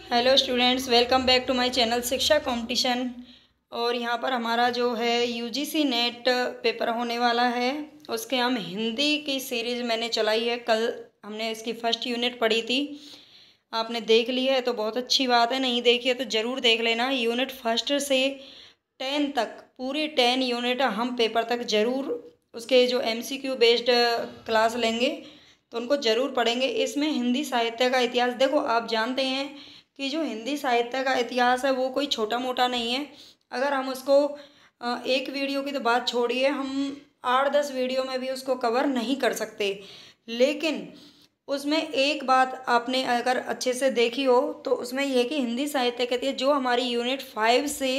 Hello students, welcome back to my channel Shiksha competition. और यहाँ पर हमारा जो है यूजीसी नेट पेपर होने वाला है, उसके हम हिंदी की सीरीज़ मैंने चलाई है। कल हमने इसकी फर्स्ट यूनिट पढ़ी थी, आपने देख ली है तो बहुत अच्छी बात है। नहीं देखी है तो ज़रूर देख लेना। यूनिट फर्स्ट से 10 तक पूरी 10 यूनिट हम पेपर तक ज़रूर उसके जो एमसीक्यू बेस्ड क्लास लेंगे तो उनको ज़रूर पढ़ेंगे। इसमें हिंदी साहित्य का इतिहास, देखो आप जानते हैं कि जो हिंदी साहित्य का इतिहास है वो कोई छोटा मोटा नहीं है। अगर हम उसको एक वीडियो की तो बात छोड़िए, हम 8-10 वीडियो में भी उसको कवर नहीं कर सकते। लेकिन उसमें एक बात आपने अगर अच्छे से देखी हो तो उसमें यह कि हिंदी साहित्य कहती है जो हमारी यूनिट 5 से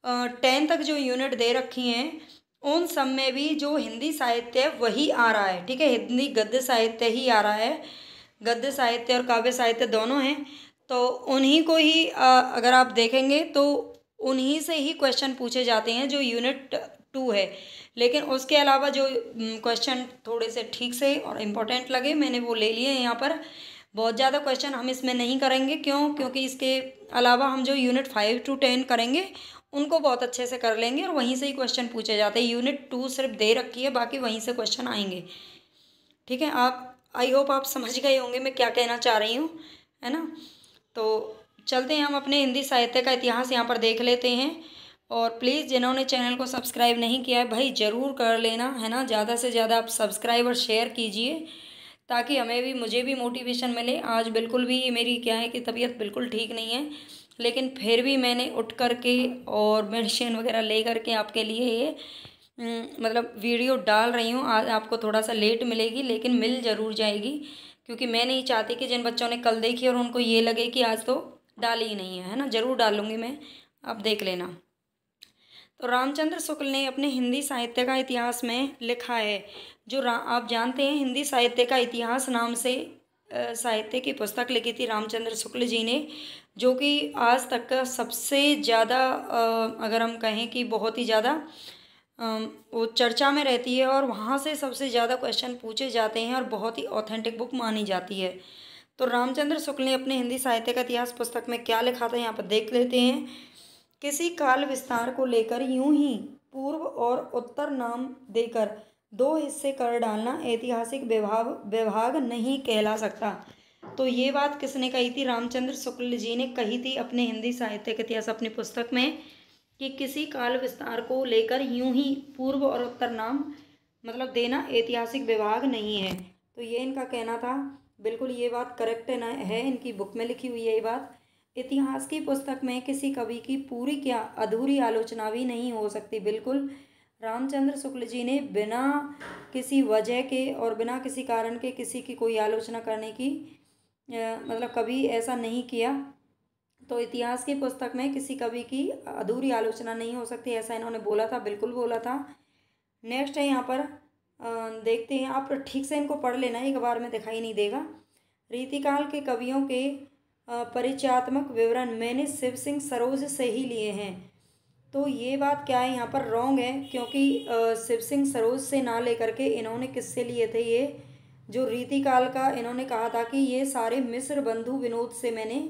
10 तक जो यूनिट दे रखी हैं उन सब में भी जो हिंदी साहित्य वही आ रहा है। ठीक है, हिंदी गद्य साहित्य ही आ रहा है। गद्य साहित्य और काव्य साहित्य दोनों हैं, तो उन्हीं को ही अगर आप देखेंगे तो उन्हीं से ही क्वेश्चन पूछे जाते हैं जो यूनिट 2 है। लेकिन उसके अलावा जो क्वेश्चन थोड़े से ठीक से और इम्पोर्टेंट लगे मैंने वो ले लिए हैं यहाँ पर। बहुत ज़्यादा क्वेश्चन हम इसमें नहीं करेंगे, क्योंकि इसके अलावा हम जो यूनिट 5 to 10 करेंगे उनको बहुत अच्छे से कर लेंगे और वहीं से ही क्वेश्चन पूछे जाते हैं। यूनिट 2 सिर्फ दे रखी है, बाकी वहीं से क्वेश्चन आएंगे। ठीक है, आप आई होप आप समझ गए होंगे मैं क्या कहना चाह रही हूँ, है ना। तो चलते हैं, हम अपने हिंदी साहित्य का इतिहास यहाँ पर देख लेते हैं। और प्लीज़ जिन्होंने चैनल को सब्सक्राइब नहीं किया है भाई ज़रूर कर लेना, है ना। ज़्यादा से ज़्यादा आप सब्सक्राइब और शेयर कीजिए ताकि हमें भी, मुझे भी मोटिवेशन मिले। आज बिल्कुल भी मेरी क्या है कि तबीयत बिल्कुल ठीक नहीं है, लेकिन फिर भी मैंने उठ करके और मेडिसिन वगैरह ले करके आपके लिए ये मतलब वीडियो डाल रही हूँ। आज आपको थोड़ा सा लेट मिलेगी लेकिन मिल ज़रूर जाएगी, क्योंकि मैं नहीं चाहती कि जिन बच्चों ने कल देखी और उनको ये लगे कि आज तो डाली ही नहीं है ना। ज़रूर डालूँगी मैं, आप देख लेना। तो रामचंद्र शुक्ल ने अपने हिंदी साहित्य का इतिहास में लिखा है। जो आप जानते हैं हिंदी साहित्य का इतिहास नाम से साहित्य की पुस्तक लिखी थी रामचंद्र शुक्ल जी ने, जो कि आज तक का सबसे ज़्यादा अगर हम कहें कि बहुत ही ज़्यादा वो चर्चा में रहती है और वहाँ से सबसे ज़्यादा क्वेश्चन पूछे जाते हैं और बहुत ही ऑथेंटिक बुक मानी जाती है। तो रामचंद्र शुक्ल ने अपने हिंदी साहित्य का इतिहास पुस्तक में क्या लिखा था यहाँ पर देख लेते हैं। किसी काल विस्तार को लेकर यूं ही पूर्व और उत्तर नाम देकर दो हिस्से कर डालना ऐतिहासिक विभाग नहीं कहला सकता। तो ये बात किसने कही थी? रामचंद्र शुक्ल जी ने कही थी अपने हिंदी साहित्य के इतिहास अपनी पुस्तक में कि किसी काल विस्तार को लेकर यूं ही पूर्व और उत्तर नाम मतलब देना ऐतिहासिक विभाग नहीं है। तो ये इनका कहना था, बिल्कुल ये बात करेक्ट है, इनकी बुक में लिखी हुई है ये बात। इतिहास की पुस्तक में किसी कवि की पूरी क्या अधूरी आलोचना भी नहीं हो सकती। बिल्कुल रामचंद्र शुक्ल जी ने बिना किसी वजह के और बिना किसी कारण के किसी की कोई आलोचना करने की मतलब कभी ऐसा नहीं किया। तो इतिहास की पुस्तक में किसी कवि की अधूरी आलोचना नहीं हो सकती, ऐसा इन्होंने बोला था, बिल्कुल बोला था। नेक्स्ट है यहाँ पर देखते हैं, आप ठीक से इनको पढ़ लेना, एक बार में दिखाई नहीं देगा। रीतिकाल के कवियों के परिचयात्मक विवरण मैंने शिव सिंह सरोज से ही लिए हैं। तो ये बात क्या है यहाँ पर रॉन्ग है, क्योंकि शिव सिंह सरोज से ना लेकर के इन्होंने किससे लिए थे? ये जो रीतिकाल का इन्होंने कहा था कि ये सारे मिस्र बंधु विनोद से मैंने,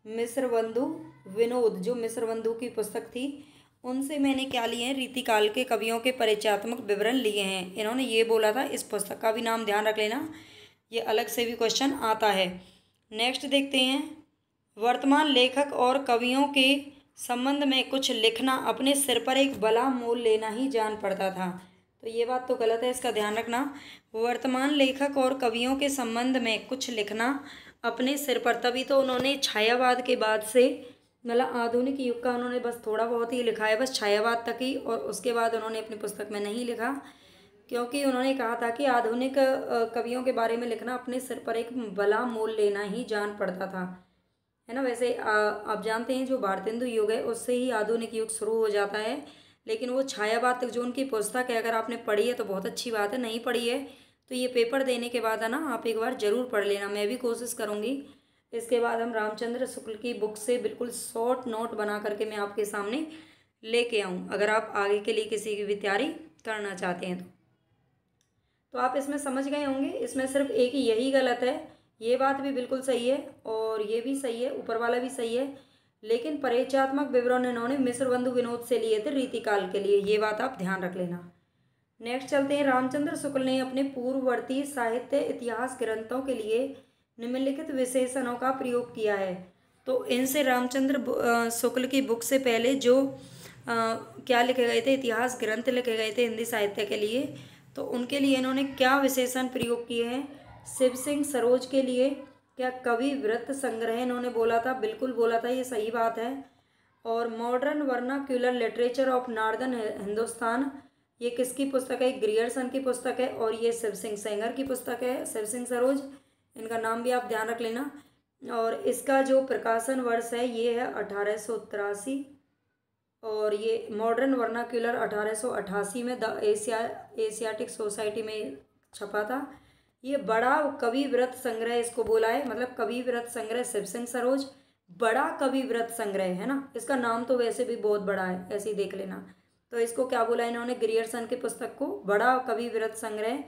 मिस्र बंधु विनोद जो मिस्र बंधु की पुस्तक थी उनसे मैंने क्या लिए हैं? रीतिकाल के कवियों के परिचयात्मक विवरण लिए हैं, इन्होंने ये बोला था। इस पुस्तक का भी नाम ध्यान रख लेना, ये अलग से भी क्वेश्चन आता है। नेक्स्ट देखते हैं, वर्तमान लेखक और कवियों के संबंध में कुछ लिखना अपने सिर पर एक बला मोल लेना ही जान पड़ता था। तो ये बात तो गलत है, इसका ध्यान रखना। वर्तमान लेखक और कवियों के संबंध में कुछ लिखना अपने सिर पर, तभी तो उन्होंने छायावाद के बाद से मतलब आधुनिक युग का उन्होंने बस थोड़ा बहुत ही लिखा है, बस छायावाद तक ही, और उसके बाद उन्होंने अपनी पुस्तक में नहीं लिखा, क्योंकि उन्होंने कहा था कि आधुनिक कवियों के बारे में लिखना अपने सिर पर एक बला मोल लेना ही जान पड़ता था, है ना। वैसे आप जानते हैं जो भारतेंदु युग है उससे ही आधुनिक युग शुरू हो जाता है, लेकिन वो छायावाद तक जो उनकी पुस्तक है अगर आपने पढ़ी है तो बहुत अच्छी बात है, नहीं पढ़ी है तो ये पेपर देने के बाद है ना आप एक बार ज़रूर पढ़ लेना, मैं भी कोशिश करूँगी। इसके बाद हम रामचंद्र शुक्ल की बुक से बिल्कुल शॉर्ट नोट बना करके मैं आपके सामने लेके आऊँ, अगर आप आगे के लिए किसी की भी तैयारी करना चाहते हैं तो आप इसमें समझ गए होंगे। इसमें सिर्फ एक ही यही गलत है, ये बात भी बिल्कुल सही है और ये भी सही है, ऊपर वाला भी सही है, लेकिन परिचयात्मक विवरण इन्होंने मिश्र बंधु विनोद से लिए थे रीतिकाल के लिए, ये बात आप ध्यान रख लेना। नेक्स्ट चलते हैं। रामचंद्र शुक्ल ने अपने पूर्ववर्ती साहित्य इतिहास ग्रंथों के लिए निम्नलिखित विशेषणों का प्रयोग किया है। तो इनसे रामचंद्र शुक्ल की बुक से पहले जो क्या लिखे गए थे, इतिहास ग्रंथ लिखे गए थे हिंदी साहित्य के लिए, तो उनके लिए इन्होंने क्या विशेषण प्रयोग किए हैं। शिव सिंह सरोज के लिए क्या कवि वृत्त संग्रह इन्होंने बोला था, बिल्कुल बोला था, ये सही बात है। और modern vernacular literature of northern Hindustan, ये किसकी पुस्तक है, ग्रियर्सन की पुस्तक है और ये शिव सिंह सेंगर की पुस्तक है, शिव सिंह सरोज, इनका नाम भी आप ध्यान रख लेना। और इसका जो प्रकाशन वर्ष है ये है 1883 और ये मॉडर्न वर्नाक्यूलर 1888 में द एशियाटिक सोसाइटी में छपा था। ये बड़ा कवि व्रत संग्रह इसको बोला है, मतलब कवि व्रत संग्रह शिव सिंह सरोज, बड़ा कवि व्रत संग्रह है ना, इसका नाम तो वैसे भी बहुत बड़ा है, ऐसे ही देख लेना। तो इसको क्या बोला इन्होंने, ग्रियर्सन की पुस्तक को बड़ा कवि व्रत संग्रह।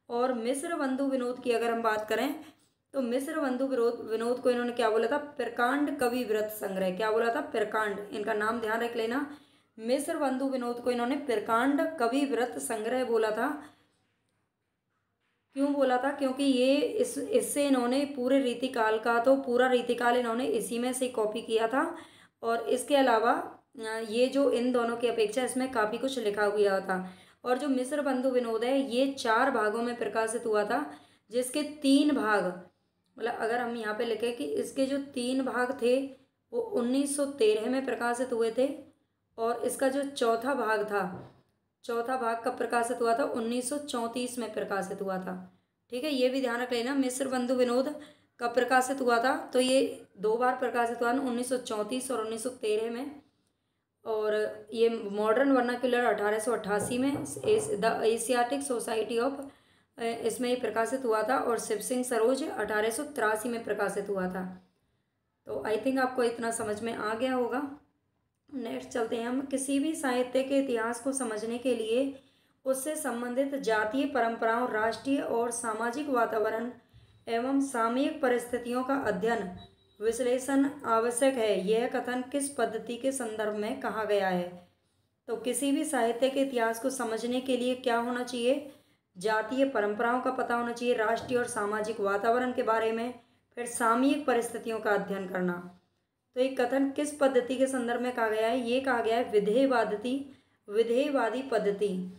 और मिश्र बंधु विनोद की अगर हम बात करें तो मिश्र बंधु विनोद को इन्होंने क्या बोला था, प्रकांड कवि व्रत संग्रह, क्या बोला था, प्रकांड, इनका नाम ध्यान रख लेना। मिश्र बंधु विनोद को इन्होंने प्रकांड कवि व्रत संग्रह बोला था। क्यों बोला था, क्योंकि ये इससे इन्होंने पूरे रीतिकाल का, तो पूरा रीतिकाल इन्होंने इसी में से कॉपी किया था। और इसके अलावा ये जो इन दोनों की अपेक्षा इसमें काफ़ी कुछ लिखा हुआ था। और जो मिश्र बंधु विनोद है ये 4 भागों में प्रकाशित हुआ था, जिसके 3 भाग, मतलब अगर हम यहाँ पे लिखें कि इसके जो 3 भाग थे वो 1913 में प्रकाशित हुए थे और इसका जो चौथा भाग था, चौथा भाग कब प्रकाशित हुआ था, 1934 में प्रकाशित हुआ था। ठीक है, ये भी ध्यान रख लेना। मिश्र बंधु विनोद कब प्रकाशित हुआ था, तो ये 2 बार प्रकाशित हुआ, 1934 और 1913 में। और ये मॉडर्न वर्नाक्यूलर 1888 में द एशियाटिक सोसाइटी ऑफ, इसमें ये प्रकाशित हुआ था। और शिव सिंह सरोज 1883 में प्रकाशित हुआ था। तो आई थिंक आपको इतना समझ में आ गया होगा। नेक्स्ट चलते हैं हम। किसी भी साहित्य के इतिहास को समझने के लिए उससे संबंधित जातीय परंपराओं, राष्ट्रीय और सामाजिक वातावरण एवं सामयिक परिस्थितियों का अध्ययन विश्लेषण आवश्यक है। यह कथन किस पद्धति के संदर्भ में कहा गया है। तो किसी भी साहित्य के इतिहास को समझने के लिए क्या होना चाहिए, जातीय परंपराओं का पता होना चाहिए, राष्ट्रीय और सामाजिक वातावरण के बारे में, फिर सामयिक परिस्थितियों का अध्ययन करना। तो ये कथन किस पद्धति के संदर्भ में कहा गया है, ये कहा गया है विधेयवादी पद्धति।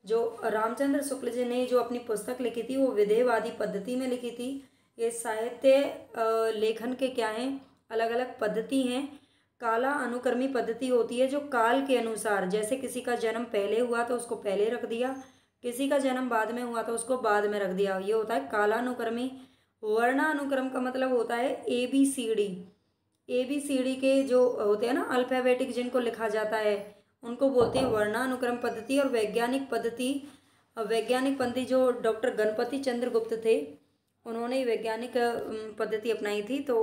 जो रामचंद्र शुक्ल जी ने जो अपनी पुस्तक लिखी थी वो विधेयवादी पद्धति में लिखी थी। ये साहित्य लेखन के क्या हैं, अलग अलग पद्धति हैं। काला अनुक्रमी पद्धति होती है जो काल के अनुसार, जैसे किसी का जन्म पहले हुआ तो उसको पहले रख दिया, किसी का जन्म बाद में हुआ तो उसको बाद में रख दिया, ये होता है कालानुक्रमी। वर्णानुक्रम का मतलब होता है ABCD के जो होते हैं ना अल्फ़ाबेटिक, जिनको लिखा जाता है उनको बोलते हैं वर्णानुक्रम पद्धति। और वैज्ञानिक पद्धति जो डॉक्टर गणपति चंद्र गुप्त थे उन्होंने वैज्ञानिक पद्धति अपनाई थी। तो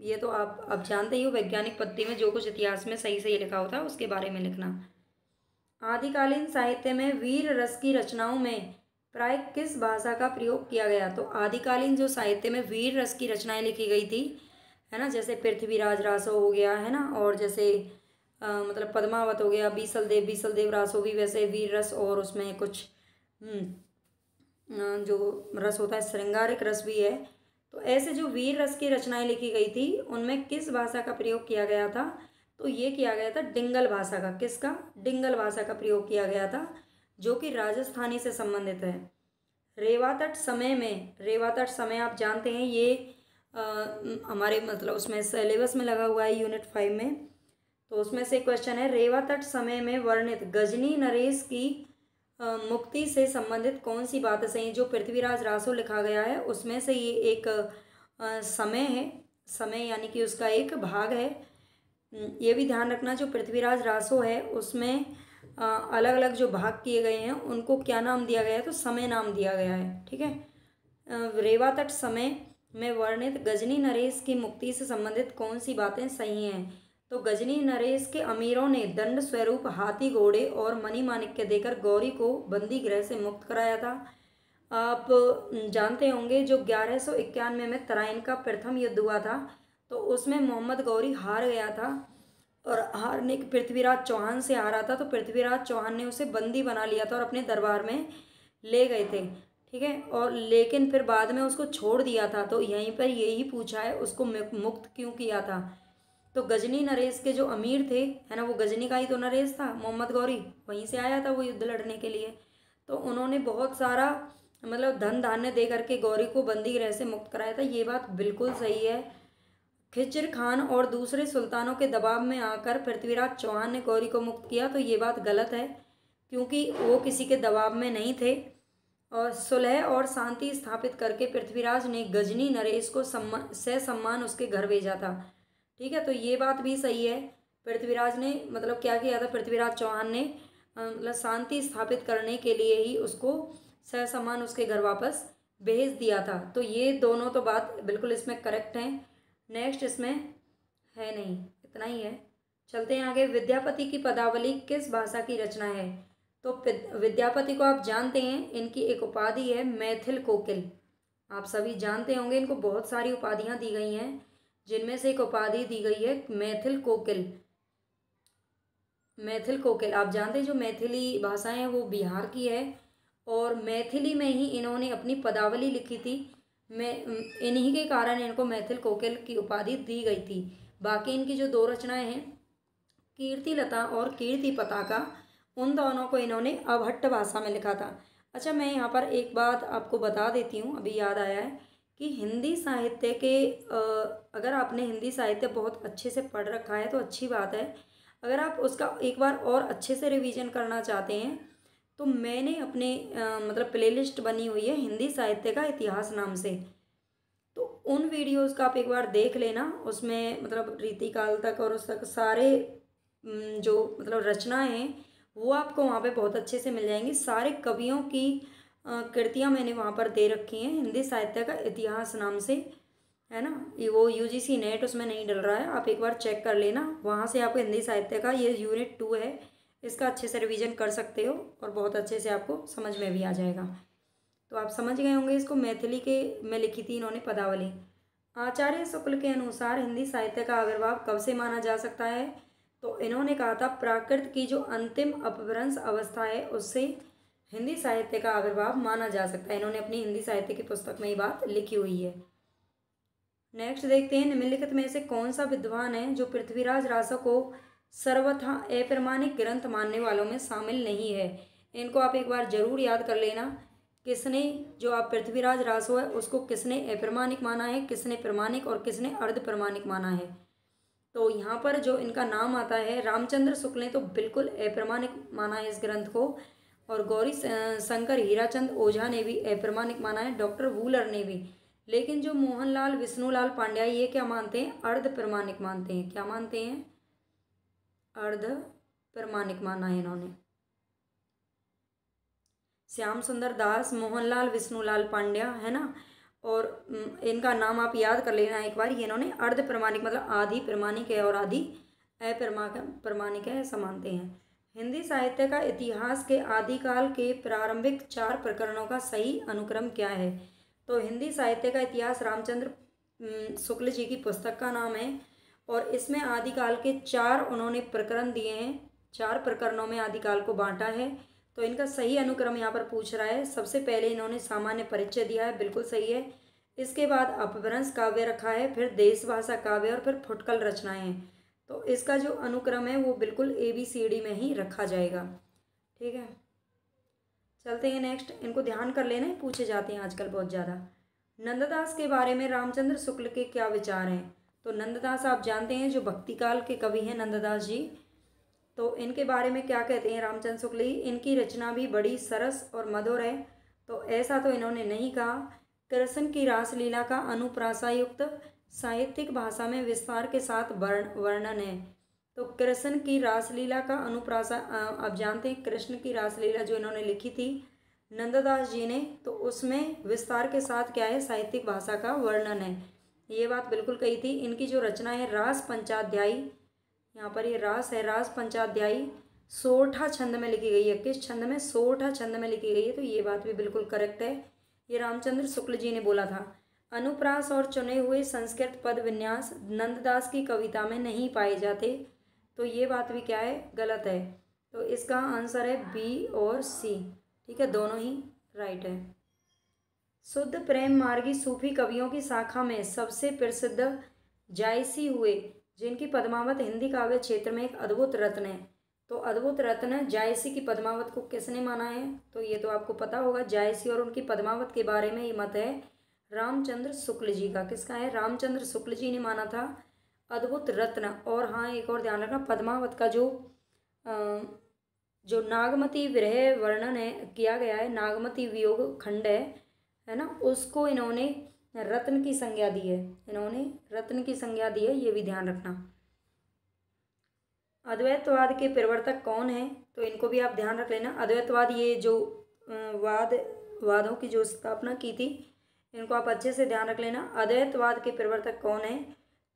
ये तो आप जानते ही हो, वैज्ञानिक पद्धति में जो कुछ इतिहास में सही सही लिखा होता है उसके बारे में लिखना। आदिकालीन साहित्य में वीर रस की रचनाओं में प्राय किस भाषा का प्रयोग किया गया। तो आदिकालीन जो साहित्य में वीर रस की रचनाएं लिखी गई थी, है ना, जैसे पृथ्वीराज रासो हो गया, है ना, और जैसे मतलब पद्मावत हो गया, बीसल देव रासो भी वैसे वीर रस, और उसमें कुछ जो रस होता है श्रृंगारिक रस भी है। तो ऐसे जो वीर रस की रचनाएं लिखी गई थी उनमें किस भाषा का प्रयोग किया गया था, तो ये किया गया था डिंगल भाषा का। किसका, डिंगल भाषा का प्रयोग किया गया था, जो कि राजस्थानी से संबंधित है। रेवातट समय आप जानते हैं, ये हमारे मतलब उसमें सिलेबस में लगा हुआ है यूनिट 5 में। तो उसमें से क्वेश्चन है, रेवातट समय में वर्णित गजनी नरेश की मुक्ति से संबंधित कौन सी बातें सही, जो पृथ्वीराज रासो लिखा गया है उसमें से ये एक समय है, समय यानी कि उसका एक भाग है। ये भी ध्यान रखना, जो पृथ्वीराज रासो है उसमें अलग अलग जो भाग किए गए हैं उनको क्या नाम दिया गया है, तो समय नाम दिया गया है। ठीक है, रेवातट समय में वर्णित गजनी नरेश की मुक्ति से संबंधित कौन सी बातें सही हैं। तो गजनी नरेश के अमीरों ने दंड स्वरूप हाथी, घोड़े और मणि माणिक्य देकर गौरी को बंदी गृह से मुक्त कराया था। आप जानते होंगे जो 1191 में तराइन का प्रथम युद्ध हुआ था, तो उसमें मोहम्मद गौरी हार गया था और हारने पृथ्वीराज चौहान से हारा था। तो पृथ्वीराज चौहान ने उसे बंदी बना लिया था और अपने दरबार में ले गए थे, ठीक है। और लेकिन फिर बाद में उसको छोड़ दिया था। तो यहीं पर यही पूछा है उसको मुक्त क्यों किया था। तो गजनी नरेश के जो अमीर थे, है ना, वो गजनी का ही तो नरेश था मोहम्मद गौरी, वहीं से आया था वो युद्ध लड़ने के लिए। तो उन्होंने बहुत सारा मतलब धन धान्य दे करके गौरी को बंदी गृह से मुक्त कराया था। ये बात बिल्कुल सही है। खिज्र खान और दूसरे सुल्तानों के दबाव में आकर पृथ्वीराज चौहान ने गौरी को मुक्त किया, तो ये बात गलत है, क्योंकि वो किसी के दबाव में नहीं थे। और सुलह और शांति स्थापित करके पृथ्वीराज ने गजनी नरेश को सम्मान उसके घर भेजा था, ठीक है। तो ये बात भी सही है। पृथ्वीराज ने मतलब क्या किया था, पृथ्वीराज चौहान ने मतलब शांति स्थापित करने के लिए ही उसको ससम्मान उसके घर वापस भेज दिया था। तो ये दोनों तो बात बिल्कुल इसमें करेक्ट हैं। नेक्स्ट इसमें है नहीं, इतना ही है। चलते हैं आगे। विद्यापति की पदावली किस भाषा की रचना है। तो विद्यापति को आप जानते हैं, इनकी एक उपाधि है मैथिल कोकिल। आप सभी जानते होंगे, इनको बहुत सारी उपाधियां दी गई हैं, जिनमें से एक उपाधि दी गई है मैथिल कोकिल। मैथिल कोकिल आप जानते हैं, जो मैथिली भाषा है वो बिहार की है और मैथिली में ही इन्होंने अपनी पदावली लिखी थी। मैं इन्हीं के कारण इनको मैथिल कोकिल की उपाधि दी गई थी। बाकी इनकी जो दो रचनाएं हैं, कीर्तिलता और कीर्ति पताका, उन दोनों को इन्होंने अभट्ट भाषा में लिखा था। अच्छा, मैं यहाँ पर एक बात आपको बता देती हूँ, अभी याद आया है कि हिंदी साहित्य के अगर आपने हिंदी साहित्य बहुत अच्छे से पढ़ रखा है तो अच्छी बात है। अगर आप उसका एक बार और अच्छे से रिवीजन करना चाहते हैं तो मैंने अपने मतलब प्लेलिस्ट बनी हुई है हिंदी साहित्य का इतिहास नाम से, तो उन वीडियोस का आप एक बार देख लेना। उसमें मतलब रीतिकाल तक और उस तक सारे जो मतलब रचनाएं हैं वो आपको वहाँ पे बहुत अच्छे से मिल जाएंगी। सारे कवियों की कृतियाँ मैंने वहाँ पर दे रखी हैं हिंदी साहित्य का इतिहास नाम से, है ना। ये वो यूजीसी नेट उसमें नहीं डल रहा है, आप एक बार चेक कर लेना। वहाँ से आपको हिंदी साहित्य का ये यूनिट 2 है, इसका अच्छे से रिवीजन कर सकते हो और बहुत अच्छे से आपको समझ में भी आ जाएगा। तो आप समझ गए होंगे इसको। मैथिली के में लिखी थी इन्होंने पदावली। आचार्य शुक्ल के अनुसार हिंदी साहित्य का आविर्भाव कब से माना जा सकता है। तो इन्होंने कहा था प्राकृत की जो अंतिम अपभ्रंश अवस्था है उससे हिंदी साहित्य का आविर्भाव माना जा सकता है। इन्होंने अपनी हिंदी साहित्य की पुस्तक में ये बात लिखी हुई है। नेक्स्ट देखते हैं, निम्नलिखित में से कौन सा विद्वान है जो पृथ्वीराज रासो को सर्वथा अप्रमाणिक ग्रंथ मानने वालों में शामिल नहीं है। इनको आप एक बार जरूर याद कर लेना। किसने, जो आप पृथ्वीराज रासो है उसको किसने अप्रमाणिक माना है, किसने प्रमाणिक और किसने अर्ध प्रमाणिक माना है। तो यहाँ पर जो इनका नाम आता है, रामचंद्र शुक्ल ने तो बिल्कुल अप्रमाणिक माना है इस ग्रंथ को, और गौरी शंकर हीराचंद ओझा ने भी अप्रमाणिक माना है, डॉक्टर वूलर ने भी। लेकिन जो मोहनलाल विष्णुलाल पांड्या ये क्या मानते हैं, अर्ध प्रमाणिक मानते हैं। क्या मानते हैं, अर्ध प्रमाणिक माना है इन्होंने। श्याम सुंदर दास, मोहनलाल विष्णुलाल पांड्या, है ना, और इनका नाम आप याद कर लेना एक बार। ये इन्होंने अर्ध प्रमाणिक मतलब आधी प्रमाणिक है और आधी अप्रमाणिक है, ऐसा मानते हैं। हिंदी साहित्य का इतिहास के आदिकाल के प्रारंभिक 4 प्रकरणों का सही अनुक्रम क्या है। तो हिंदी साहित्य का इतिहास रामचंद्र शुक्ल जी की पुस्तक का नाम है और इसमें आदिकाल के 4 उन्होंने प्रकरण दिए हैं। 4 प्रकरणों में आदिकाल को बांटा है। तो इनका सही अनुक्रम यहाँ पर पूछ रहा है। सबसे पहले इन्होंने सामान्य परिचय दिया है, बिल्कुल सही है। इसके बाद अपभ्रंश काव्य रखा है, फिर देश भाषा काव्य और फिर फुटकल रचनाएं हैं। तो इसका जो अनुक्रम है वो बिल्कुल ABCD में ही रखा जाएगा, ठीक है। चलते हैं नेक्स्ट, इनको ध्यान कर लेना, पूछे जाते हैं आजकल बहुत ज़्यादा। नंददास के बारे में रामचंद्र शुक्ल के क्या विचार हैं। तो नंददास आप जानते हैं जो भक्ति काल के कवि हैं नंददास जी। तो इनके बारे में क्या कहते हैं रामचंद्र शुक्ल जी, इनकी रचना भी बड़ी सरस और मधुर है। तो ऐसा तो इन्होंने नहीं कहा। कृष्ण की रासलीला का अनुप्रासायुक्त साहित्यिक भाषा में विस्तार के साथ वर्णन है। तो कृष्ण की रासलीला का अनुप्रासा आप जानते हैं, कृष्ण की रासलीला जो इन्होंने लिखी थी नंददास जी ने, तो उसमें विस्तार के साथ क्या है, साहित्यिक भाषा का वर्णन है। ये बात बिल्कुल कही थी। इनकी जो रचना है रास पंचाध्यायी, यहाँ पर ये रास है, रास पंचाध्यायी सोरठा छंद में लिखी गई है। किस छंद में, सोरठा छंद में लिखी गई है। तो ये बात भी बिल्कुल करेक्ट है। ये रामचंद्र शुक्ल जी ने बोला था। अनुप्रास और चुने हुए संस्कृत पद विन्यास नंददास की कविता में नहीं पाए जाते, तो ये बात भी क्या है, गलत है। तो इसका आंसर है बी और सी, ठीक है, दोनों ही राइट है। शुद्ध प्रेम मार्गी सूफी कवियों की शाखा में सबसे प्रसिद्ध जायसी हुए, जिनकी पद्मावत हिंदी काव्य क्षेत्र में एक अद्भुत रत्न है। तो अद्भुत रत्न जायसी की पद्मावत को किसने माना है, तो ये तो आपको पता होगा। जायसी और उनकी पद्मावत के बारे में ये मत है रामचंद्र शुक्ल जी का। किसका है, रामचंद्र शुक्ल जी ने माना था अद्भुत रत्न। और हाँ, एक और ध्यान रखना, पद्मावत का जो नागमती विरह वर्णन है किया गया है, नागमती वियोग खंड है ना, उसको इन्होंने रत्न की संज्ञा दी है, इन्होंने रत्न की संज्ञा दी है, ये भी ध्यान रखना। अद्वैतवाद के प्रवर्तक कौन है, तो इनको भी आप ध्यान रख लेना। अद्वैतवाद ये जो वादों की जो स्थापना की थी, इनको आप अच्छे से ध्यान रख लेना। अद्वैतवाद के प्रवर्तक कौन है,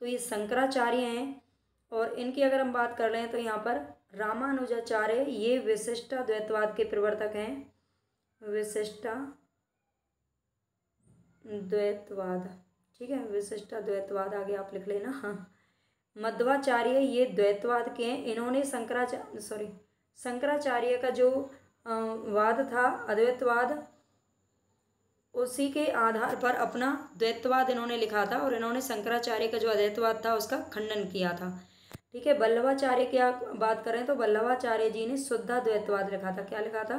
तो ये शंकराचार्य हैं। और इनकी अगर हम बात कर लें तो यहाँ पर रामानुजाचार्य, ये विशिष्टाद्वैतवाद के प्रवर्तक हैं, विशिष्टाद्वैतवाद, ठीक है, विशिष्टाद्वैतवाद आगे आप लिख लेना। हाँ, मध्वाचार्य ये द्वैतवाद के हैं। इन्होंने शंकराचार्य का जो वाद था अद्वैतवाद, उसी के आधार पर अपना द्वैतवाद इन्होंने लिखा था, और इन्होंने शंकराचार्य का जो अद्वैतवाद था उसका खंडन किया था, ठीक है। वल्लभाचार्य की आप बात करें तो वल्लभाचार्य जी ने शुद्धाद्वैतवाद लिखा था। क्या लिखा था,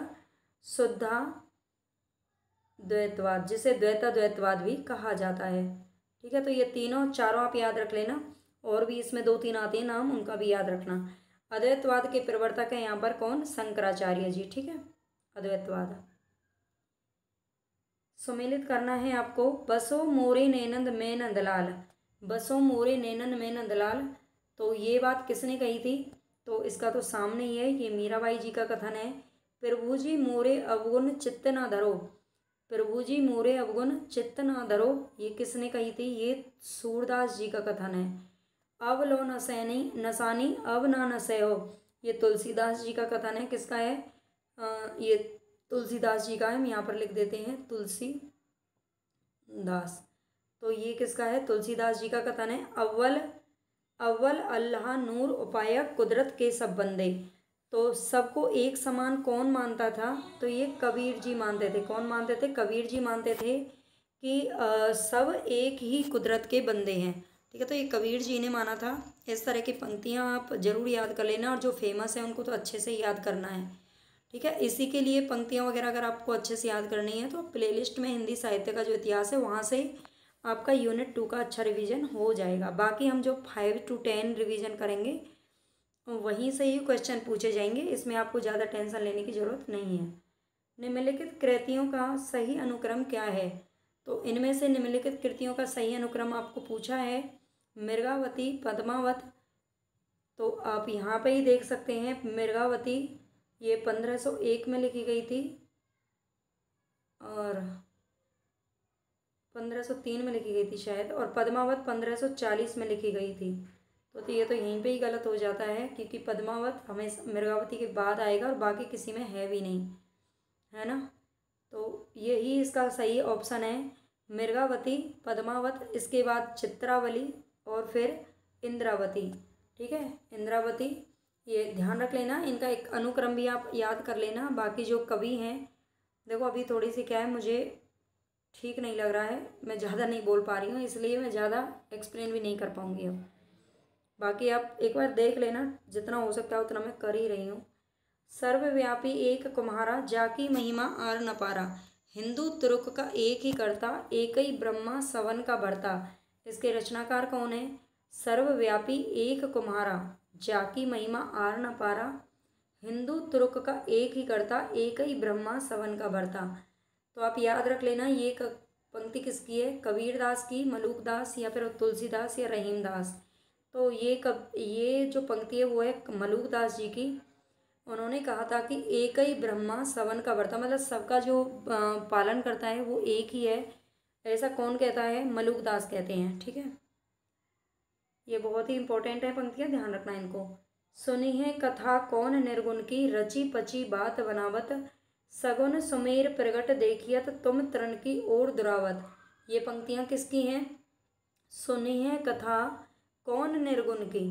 शुद्धाद्वैतवाद, जिसे द्वैताद्वैतवाद भी कहा जाता है, ठीक है। तो ये तीनों चारों आप याद रख लेना, और भी इसमें 2-3 आते हैं नाम, उनका भी याद रखना। अद्वैतवाद के प्रवर्तक है यहाँ पर कौन, शंकराचार्य जी, ठीक है। अद्वैतवाद सुमेलित करना है आपको। बसो मोरे नैनंद में नंदलाल, बसो मोरे नैनंद में नंदलाल, तो ये बात किसने कही थी, तो इसका तो सामने ही है, ये मीराबाई जी का कथन है। प्रभु जी मोरे अवगुण चित्त न धरो, प्रभु जी मोरे अवगुण चित्त न धरो, ये किसने कही थी, ये सूरदास जी का कथन है। अब लो नसैनी नसानी अब ना नसै हो, ये तुलसीदास जी का कथन है। किसका है, ये तुलसीदास जी का है, हम यहाँ पर लिख देते हैं तुलसीदास। तो ये किसका है, तुलसीदास जी का कथन है। अव्वल अव्वल अल्लाह नूर उपायक कुदरत के सब बंदे, तो सबको एक समान कौन मानता था, तो ये कबीर जी मानते थे। कौन मानते थे, कबीर जी मानते थे कि सब एक ही कुदरत के बंदे हैं, ठीक है। तो ये कबीर जी ने माना था। इस तरह की पंक्तियाँ आप जरूर याद कर लेना, और जो फेमस है उनको तो अच्छे से याद करना है, ठीक है। इसी के लिए पंक्तियाँ वगैरह अगर आपको अच्छे से याद करनी है तो प्लेलिस्ट में हिंदी साहित्य का जो इतिहास है वहाँ से आपका यूनिट 2 का अच्छा रिवीजन हो जाएगा। बाकी हम जो 5 to 10 रिवीजन करेंगे वहीं से ही क्वेश्चन पूछे जाएंगे, इसमें आपको ज़्यादा टेंशन लेने की ज़रूरत नहीं है। निम्नलिखित कृतियों का सही अनुक्रम क्या है, तो इनमें से निम्नलिखित कृतियों का सही अनुक्रम आपको पूछा है मृगावती, पद्मावत। तो आप यहाँ पे ही देख सकते हैं, मृगावती ये 1501 में लिखी गई थी, और 1503 में लिखी गई थी शायद, और पद्मावत 1540 में लिखी गई थी। तो ये तो यहीं पे ही गलत हो जाता है, क्योंकि पद्मावत हमें मृगावती के बाद आएगा, और बाकी किसी में है भी नहीं, है ना। तो यही इसका सही ऑप्शन है, मृगावती, पद्मावत, इसके बाद चित्रावली, और फिर इंद्रावती, ठीक है। इंद्रावती, ये ध्यान रख लेना, इनका एक अनुक्रम भी आप याद कर लेना। बाकी जो कवि हैं, देखो अभी थोड़ी सी क्या है, मुझे ठीक नहीं लग रहा है, मैं ज़्यादा नहीं बोल पा रही हूँ, इसलिए मैं ज़्यादा एक्सप्लेन भी नहीं कर पाऊँगी अब। बाकी आप एक बार देख लेना, जितना हो सकता है उतना मैं कर ही रही हूँ। सर्वव्यापी एक कुम्हारा, जाकी महिमा आर न पारा, हिंदू तुर्क का एक ही करता, एक ही ब्रह्मा सवन का भरता। इसके रचनाकार कौन है, सर्वव्यापी एक कुम्हारा, जाकी महिमा आर न पारा, हिंदू तुर्क का एक ही करता, एक ही ब्रह्मा सवन का भरता। तो आप याद रख लेना, ये पंक्ति किसकी है, कबीरदास की, मलूकदास, या फिर तुलसीदास, या रहीमदास। तो ये जो पंक्ति है वो है मलूकदास जी की। उन्होंने कहा था कि एक ही ब्रह्मा सवन का भरता, मतलब सबका जो पालन करता है वो एक ही है। ऐसा कौन कहता है, मलूकदास कहते हैं, ठीक है। ये बहुत ही इंपॉर्टेंट है पंक्तियाँ, ध्यान रखना इनको। सुनी है कथा कौन निर्गुण की, रची पची बात बनावत, सगुन सुमेर प्रगट देखियत तुम तृण की ओर दुरावत। ये पंक्तियाँ किसकी हैं? सुनी है कथा कौन निर्गुण की,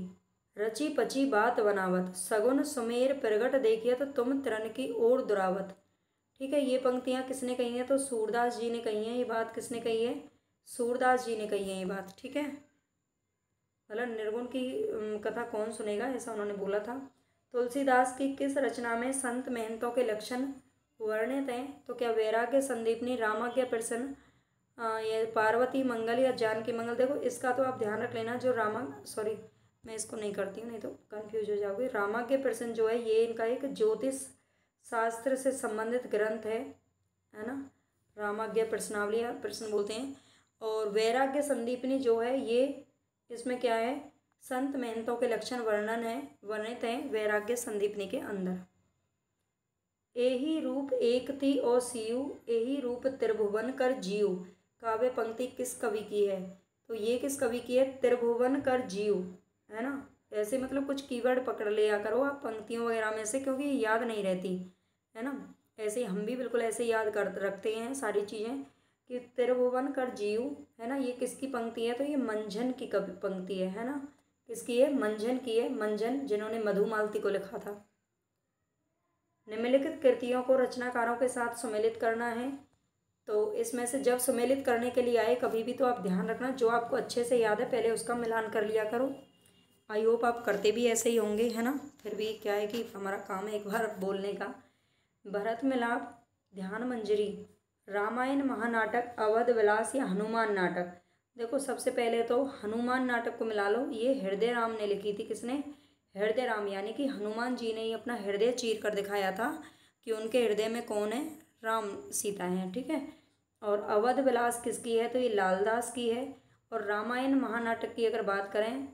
रची पची बात बनावत। सगुन सुमेर प्रगट देखियत तुम तृण की ओर दुरावत। ठीक है, ये पंक्तियाँ किसने कही हैं? तो सूरदास जी ने कही हैं। ये बात किसने कही है? सूरदास जी ने कही है ये बात। ठीक है, मतलब निर्गुण की कथा कौन सुनेगा, ऐसा उन्होंने बोला था। तुलसीदास की किस रचना में संत महंतों के लक्षण वर्णित हैं? तो क्या वैराग्य संदीपनी, रामाज्ञा प्रसन्न, ये पार्वती मंगल या जानकी मंगल। देखो इसका तो आप ध्यान रख लेना, जो मैं इसको नहीं करती हूँ नहीं तो कंफ्यूज हो जाओगे। रामाज्ञा प्रसन्न जो है ये इनका एक ज्योतिष शास्त्र से संबंधित ग्रंथ है ना, रामाज्ञा प्रश्नावली प्रश्न बोलते हैं। और वैराग्य संदीपनी जो है ये इसमें क्या है? संत महंतों के लक्षण वर्णित हैं वैराग्य संदीपनी के अंदर। एही रूप एक ती ओ सियु, एही रूप त्रिभुवन कर जीव। काव्य पंक्ति किस कवि की है? तो ये किस कवि की है? त्रिभुवन कर जीव, है ना। ऐसे मतलब कुछ कीवर्ड पकड़ लिया करो आप पंक्तियों वगैरह में से, क्योंकि याद नहीं रहती, है ना। ऐसे हम भी बिल्कुल ऐसे याद कर रखते हैं सारी चीज़ें कि त्रिभुवन कर जीव, है ना। ये किसकी पंक्ति है? तो ये मंझन की कवि पंक्ति है ना। किसकी है? मंझन की है। मंझन जिन्होंने मधुमालती को लिखा था। निम्नलिखित कृतियों को रचनाकारों के साथ सुमेलित करना है। तो इसमें से जब सुमेलित करने के लिए आए कभी भी तो आप ध्यान रखना, जो आपको अच्छे से याद है पहले उसका मिलान कर लिया करो। आई होप आप करते भी ऐसे ही होंगे, है ना। फिर भी क्या है कि हमारा काम है एक बार बोलने का। भरत मिलाप, ध्यान मंजरी, रामायण महानाटक, अवध विलास या हनुमान नाटक। देखो सबसे पहले तो हनुमान नाटक को मिला लो। ये हृदय राम ने लिखी थी। किसने? हृदय राम, यानी कि हनुमान जी ने ही अपना हृदय चीर कर दिखाया था कि उनके हृदय में कौन है? राम सीता है। ठीक है। और अवध विलास किसकी है? तो ये लालदास की है। और रामायण महानाटक की अगर बात करें,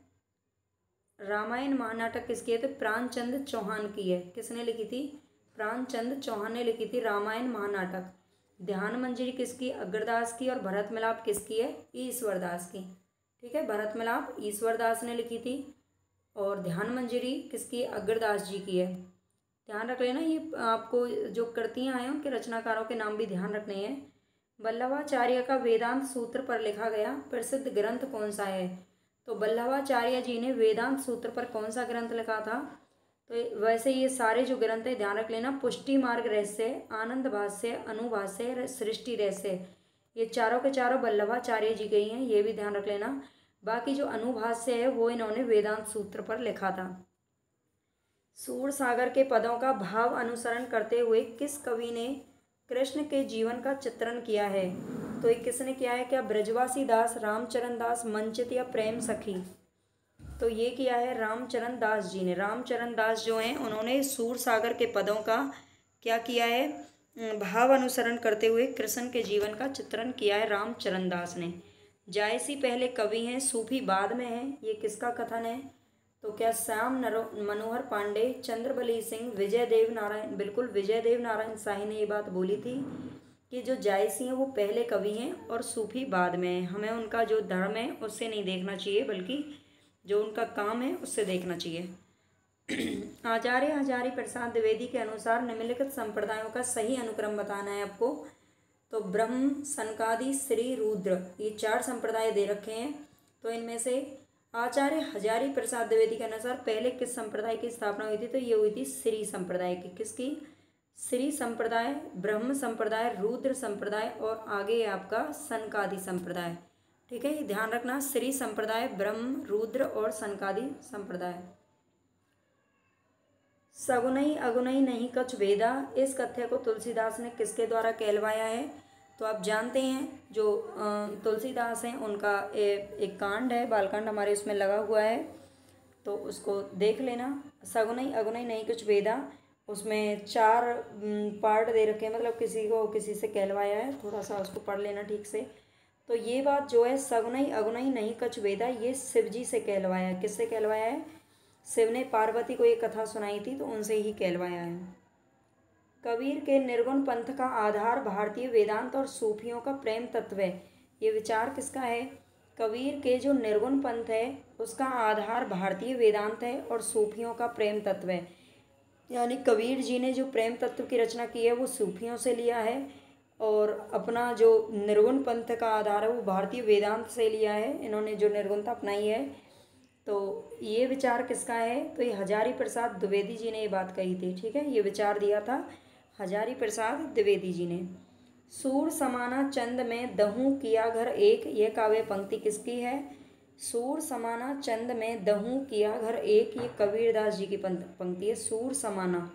रामायण महानाटक किसकी है? तो प्राणचंद चौहान की है। किसने लिखी थी? प्राणचंद चौहान ने लिखी थी रामायण महानाटक। ध्यान मंजरी किसकी? अग्रदास की। और भरत मिलाप किसकी है? ईश्वरदास की। ठीक है, भरत मिलाप ईश्वरदास ने लिखी थी और ध्यान मंजरी किसकी? अग्रदास जी की है। ध्यान रख लेना, ये आपको जो कृतियाँ हैं उनके रचनाकारों के नाम भी ध्यान रखने हैं। वल्लभाचार्य का वेदांत सूत्र पर लिखा गया प्रसिद्ध ग्रंथ कौन सा है? तो वल्लभाचार्य जी ने वेदांत सूत्र पर कौन सा ग्रंथ लिखा था? तो वैसे ये सारे जो ग्रंथ है ध्यान रख लेना, पुष्टि मार्ग रहस्य, आनंद भाष्य, अनुभाष्य, सृष्टि रहस्य, ये चारों के चारों वल्लभाचार्य जी के ही हैं, ये भी ध्यान रख लेना। बाकी जो अनुभाष्य है वो इन्होंने वेदांत सूत्र पर लिखा था। सूर सागर के पदों का भाव अनुसरण करते हुए किस कवि ने कृष्ण के जीवन का चित्रण किया है? तो ये किसने किया है? क्या ब्रजवासी दास, रामचरण दास, मंचित या प्रेम सखी? तो ये किया है रामचरण दास जी ने। रामचरण दास जो हैं उन्होंने सूर सागर के पदों का क्या किया है? भाव अनुसरण करते हुए कृष्ण के जीवन का चित्रण किया है रामचरण दास ने। जायसी पहले कवि हैं, सूफी बाद में हैं, ये किसका कथन है? तो क्या श्याम मनोहर पांडे, चंद्रबली सिंह, विजय देव नारायण, बिल्कुल विजय देव नारायण शाही ने ये बात बोली थी कि जो जायसी हैं वो पहले कवि हैं और सूफी बाद में हैं। हमें उनका जो धर्म है उससे नहीं देखना चाहिए, बल्कि जो उनका काम है उससे देखना चाहिए। आचार्य हजारी प्रसाद द्विवेदी के अनुसार निम्नलिखित संप्रदायों का सही अनुक्रम बताना है आपको। तो ब्रह्म, सनकादि, श्री, रुद्र, ये 4 संप्रदाय दे रखे हैं। तो इनमें से आचार्य हजारी प्रसाद द्विवेदी के अनुसार पहले किस संप्रदाय की स्थापना हुई थी? तो ये हुई थी श्री संप्रदाय की। किसकी? श्री संप्रदाय, ब्रह्म संप्रदाय, रुद्र संप्रदाय और आगे आपका सनकादि संप्रदाय। ठीक है, ये ध्यान रखना, श्री संप्रदाय, ब्रह्म, रुद्र और सनकादि संप्रदाय। सगुनई अगुनई नहीं कछ भेदा, इस कथ्य को तुलसीदास ने किसके द्वारा कहलवाया है? तो आप जानते हैं जो तुलसीदास हैं उनका एक कांड है, बालकांड हमारे उसमें लगा हुआ है, तो उसको देख लेना। सगुनई अगुनई नहीं कुछ भेदा, उसमें 4 पार्ट दे रखे हैं, मतलब किसी को किसी से कहलवाया है, थोड़ा सा उसको पढ़ लेना ठीक से। तो ये बात जो है सगुनई अगुनई नहीं कछ भेदा, ये शिव जी से कहलवाया है। किससे कहलवाया है? शिव ने पार्वती को ये कथा सुनाई थी तो उनसे ही कहलवाया है। कबीर के निर्गुण पंथ का आधार भारतीय वेदांत और सूफियों का प्रेम तत्व है। ये विचार किसका है? कबीर के जो निर्गुण पंथ है उसका आधार भारतीय वेदांत है और सूफियों का प्रेम तत्व है। यानी कबीर जी ने जो प्रेम तत्व की रचना की है वो सूफियों से लिया है, और अपना जो निर्गुण पंथ का आधार है वो भारतीय वेदांत से लिया है। इन्होंने जो निर्गुणता अपनाई है, तो ये विचार किसका है, तो ये हजारी प्रसाद द्विवेदी जी ने ये बात कही थी। ठीक है, ये विचार दिया था हजारी प्रसाद द्विवेदी जी ने। सूर समाना चंद में दहूं किया घर एक, ये काव्य पंक्ति किसकी है। सूर समाना चंद में दहूं किया घर एक, ये कबीरदास जी की पंक्ति है। सूर समाना,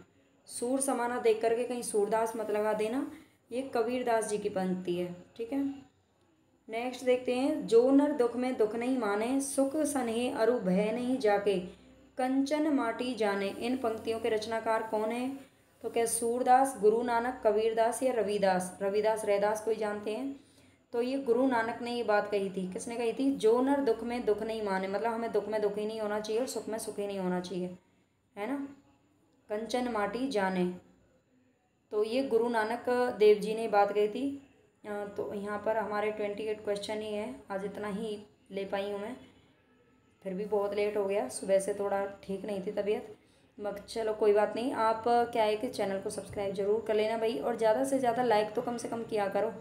सूर समाना देख करके कहीं सूरदास मत लगा देना, ये कबीरदास जी की पंक्ति है। ठीक है, नेक्स्ट देखते हैं। जो नर दुख में दुख नहीं माने, सुख सन्हे अरु भय नहीं जाके, कंचन माटी जाने। इन पंक्तियों के रचनाकार कौन है, तो क्या सूरदास, गुरु नानक, कबीरदास या रविदास। रविदास रैदास कोई जानते हैं, तो ये गुरु नानक ने ये बात कही थी। किसने कही थी, जो नर दुख में दुख नहीं माने, मतलब हमें दुख में दुख ही नहीं होना चाहिए और सुख में सुख ही नहीं होना चाहिए, है ना। कंचन माटी जाने, तो ये गुरु नानक देव जी ने बात कही थी। तो यहाँ पर हमारे 28 क्वेश्चन ही हैं, आज इतना ही ले पाई हूँ मैं, फिर भी बहुत लेट हो गया, सुबह से थोड़ा ठीक नहीं थी तबीयत, मगर चलो कोई बात नहीं। आप क्या है कि चैनल को सब्सक्राइब जरूर कर लेना भाई, और ज़्यादा से ज़्यादा लाइक तो कम से कम किया करो।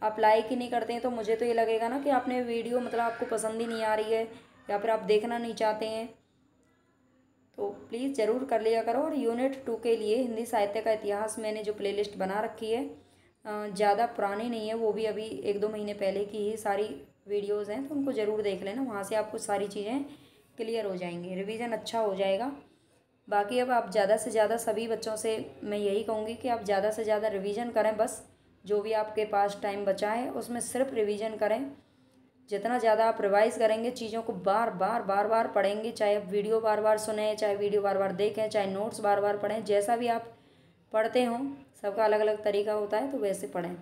आप लाइक ही नहीं करते हैं तो मुझे तो ये लगेगा ना कि आपने वीडियो मतलब आपको पसंद ही नहीं आ रही है, या फिर आप देखना नहीं चाहते हैं, तो प्लीज़ ज़रूर कर लिया करो। और यूनिट 2 के लिए हिंदी साहित्य का इतिहास मैंने जो प्लेलिस्ट बना रखी है, ज़्यादा पुरानी नहीं है, वो भी अभी 1-2 महीने पहले की ही सारी वीडियोज़ हैं, तो उनको ज़रूर देख लेना, वहाँ से आपको सारी चीज़ें क्लियर हो जाएंगी, रिवीजन अच्छा हो जाएगा। बाकी अब आप ज़्यादा से ज़्यादा सभी बच्चों से मैं यही कहूँगी कि आप ज़्यादा से ज़्यादा रिवीजन करें, बस जो भी आपके पास टाइम बचा है उसमें सिर्फ रिवीजन करें। जितना ज़्यादा आप रिवाइज़ करेंगे, चीज़ों को बार बार पढ़ेंगे, चाहे आप वीडियो बार बार सुने, चाहे वीडियो बार बार देखें, चाहे नोट्स बार बार पढ़ें, जैसा भी आप पढ़ते हों, सबका अलग अलग तरीका होता है, तो वैसे पढ़ें।